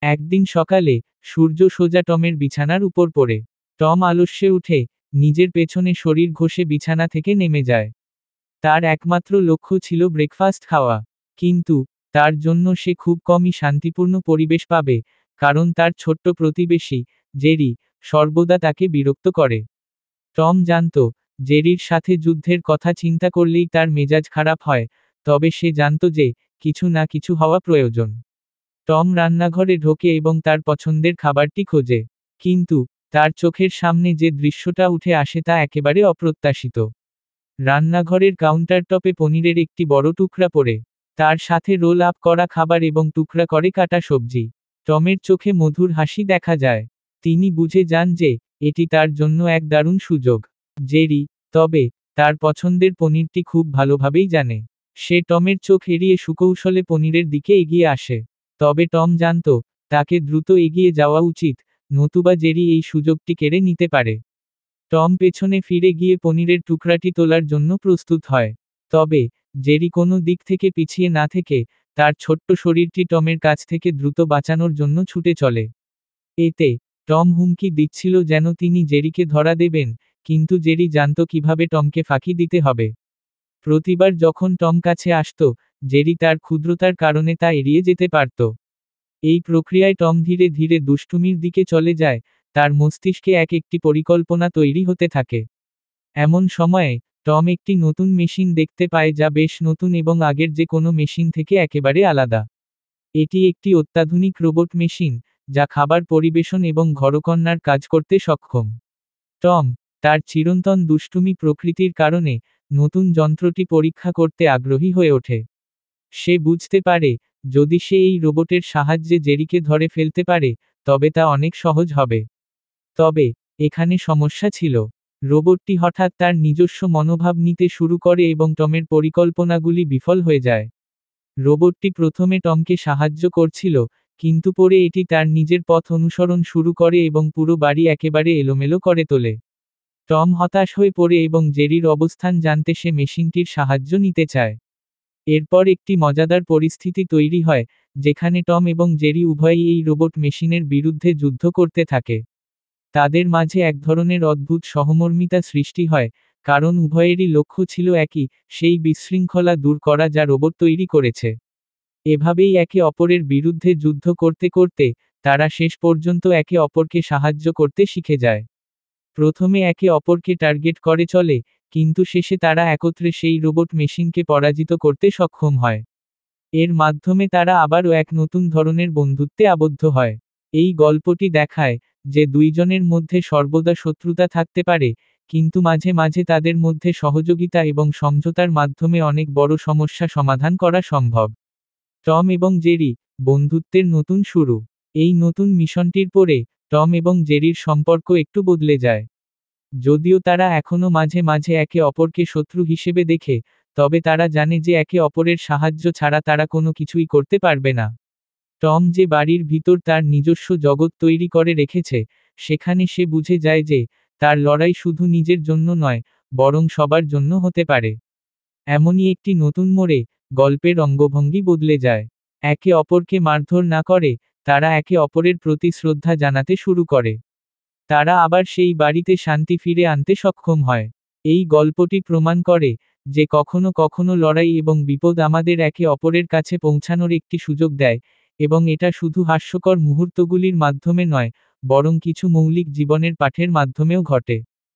একদিন সকালে সূর্য সোজা টমের বিছানার উপর পড়ে। টম আলস্যে উঠে নিজের পেছনে শরীর ঘষে বিছানা থেকে নেমে যায়। তার একমাত্র লক্ষ্য ছিল ব্রেকফাস্ট খাওয়া। কিন্তু তার জন্য সে খুব কমই শান্তিপূর্ণ পরিবেশ পাবে, কারণ তার ছোট্ট প্রতিবেশী জেরি সর্বদা তাকে বিরক্ত করে। টম জানত জেরির সাথে যুদ্ধের কথা চিন্তা করলেই তার মেজাজ খারাপ হয়, তবে সে জানত যে কিছু না কিছু হওয়া প্রয়োজন। টম রান্নাঘরে ঢোকে এবং তার পছন্দের খাবারটি খোঁজে। কিন্তু তার চোখের সামনে যে দৃশ্যটা উঠে আসে তা একেবারে অপ্রত্যাশিত। রান্নাঘরের কাউন্টারটপে পনিরের একটি বড় টুকরা পড়ে, তার সাথে রোল আপ করা খাবার এবং টুকরা করে কাটা সবজি। টমের চোখে মধুর হাসি দেখা যায়। তিনি বুঝে যান যে এটি তার জন্য এক দারুণ সুযোগ। জেরি, তবে, তার পছন্দের পনিরটি খুব ভালোভাবেই জানে। সে টমের চোখ এড়িয়ে সুকৌশলে পনিরের দিকে এগিয়ে আসে। তবে টম জানত তাকে দ্রুত এগিয়ে যাওয়া উচিত, নতুবা জেরি এই সুযোগটি কেড়ে নিতে পারে। টম পেছনে ফিরে গিয়ে পনিরের টুকরাটি তোলার জন্য প্রস্তুত হয়। তবে জেরি কোনো দিক থেকে পিছিয়ে না থেকে তার ছোট্ট শরীরটি টমের কাছ থেকে দ্রুত বাঁচানোর জন্য ছুটে চলে। এতে টম হুমকি দিচ্ছিল যেন তিনি জেরিকে ধরা দেবেন, কিন্তু জেরি জানত কিভাবে টমকে ফাঁকি দিতে হবে। প্রতিবার যখন টম কাছে আসত, জেরি তার ক্ষুদ্রতার কারণে তা এড়িয়ে যেতে পারত। এই প্রক্রিয়ায় টম ধীরে ধীরে দুষ্টুমির দিকে চলে যায়, তার মস্তিষ্কে একটি পরিকল্পনা তৈরি হতে থাকে। এমন সময়ে টম একটি নতুন মেশিন দেখতে পায় যা বেশ নতুন এবং আগের যে কোনো মেশিন থেকে একেবারে আলাদা। এটি একটি অত্যাধুনিক রোবট মেশিন, যা খাবার পরিবেশন এবং ঘরকন্নার কাজ করতে সক্ষম। টম, তার চিরন্তন দুষ্টুমি প্রকৃতির কারণে, নতুন যন্ত্রটি পরীক্ষা করতে আগ্রহী হয়ে ওঠে। সে বুঝতে পারে, যদি সে এই রোবটের সাহায্যে জেরিকে ধরে ফেলতে পারে, তবে তা অনেক সহজ হবে। তবে এখানে সমস্যা ছিল। রোবটটি হঠাৎ তার নিজস্ব মনোভাব নিতে শুরু করে এবং টমের পরিকল্পনাগুলি বিফল হয়ে যায়। রোবটটি প্রথমে টমকে সাহায্য করছিল, কিন্তু পরে এটি তার নিজের পথ অনুসরণ শুরু করে এবং পুরো বাড়ি একেবারে এলোমেলো করে তোলে। টম হতাশ হয়ে পড়ে এবং জেরির অবস্থান জানতে সে মেশিনটির সাহায্য নিতে চায়। এরপর একটি মজাদার পরিস্থিতি তৈরি হয়, যেখানে টম এবং জেরি উভয়ই এই রোবট মেশিনের বিরুদ্ধে যুদ্ধ করতে থাকে। তাদের মাঝে এক ধরনের অদ্ভুত সহমর্মিতা সৃষ্টি হয়, কারণ উভয়েরই লক্ষ্য ছিল একই, সেই বিশৃঙ্খলা দূর করা যা রোবট তৈরি করেছে। এভাবেই একে অপরের বিরুদ্ধে যুদ্ধ করতে করতে তারা শেষ পর্যন্ত একে অপরকে সাহায্য করতে শিখে যায়। প্রথমে একে অপরকে টার্গেট করে চলে, কিন্তু শেষে তারা একত্রে সেই রোবট মেশিনকে পরাজিত করতে সক্ষম হয়। এর মাধ্যমে তারা আবারও এক নতুন ধরনের বন্ধুত্বে আবদ্ধ হয়। এই গল্পটি দেখায় যে দুইজনের মধ্যে সর্বদা শত্রুতা থাকতে পারে, কিন্তু মাঝে মাঝে তাদের মধ্যে সহযোগিতা এবং সমঝোতার মাধ্যমে অনেক বড় সমস্যা সমাধান করা সম্ভব। টম এবং জেরি, বন্ধুত্বের নতুন শুরু। এই নতুন মিশনটির পরে টম এবং জেরির সম্পর্ক একটু বদলে যায়। যদিও তারা এখনও মাঝে মাঝে একে অপরকে শত্রু হিসেবে দেখে, তবে তারা জানে যে একে অপরের সাহায্য ছাড়া তারা কোনো কিছুই করতে পারবে না। টম যে বাড়ির ভিতর তার নিজস্ব জগৎ তৈরি করে রেখেছে, সেখানে সে বুঝে যায় যে তার লড়াই শুধু নিজের জন্য নয়, বরং সবার জন্য হতে পারে। এমনই একটি নতুন মোড়ে গল্পের অঙ্গভঙ্গি বদলে যায়। একে অপরকে মারধর না করে তারা একে অপরের প্রতি শ্রদ্ধা জানাতে শুরু করে। তারা আবার সেই বাড়িতে শান্তি ফিরে আনতে সক্ষম হয়। এই গল্পটি প্রমাণ করে যে কখনো কখনো লড়াই এবং বিপদ আমাদের একে অপরের কাছে পৌঁছানোর একটি সুযোগ দেয়, এবং এটা শুধু হাস্যকর মুহূর্তগুলির মাধ্যমে নয়, বরং কিছু মৌলিক জীবনের পাঠের মাধ্যমেও ঘটে।